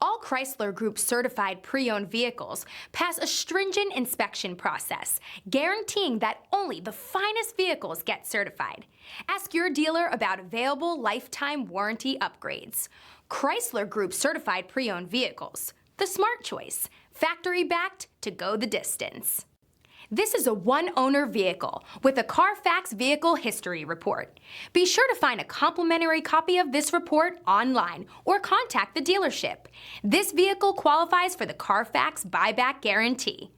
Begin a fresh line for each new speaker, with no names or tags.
All Chrysler Group certified pre-owned vehicles pass a stringent inspection process, guaranteeing that only the finest vehicles get certified. Ask your dealer about available lifetime warranty upgrades. Chrysler Group certified pre-owned vehicles, the smart choice, factory backed to go the distance. This is a one-owner vehicle with a CARFAX Vehicle History Report. Be sure to find a complimentary copy of this report online or contact the dealership. This vehicle qualifies for the CARFAX buyback guarantee.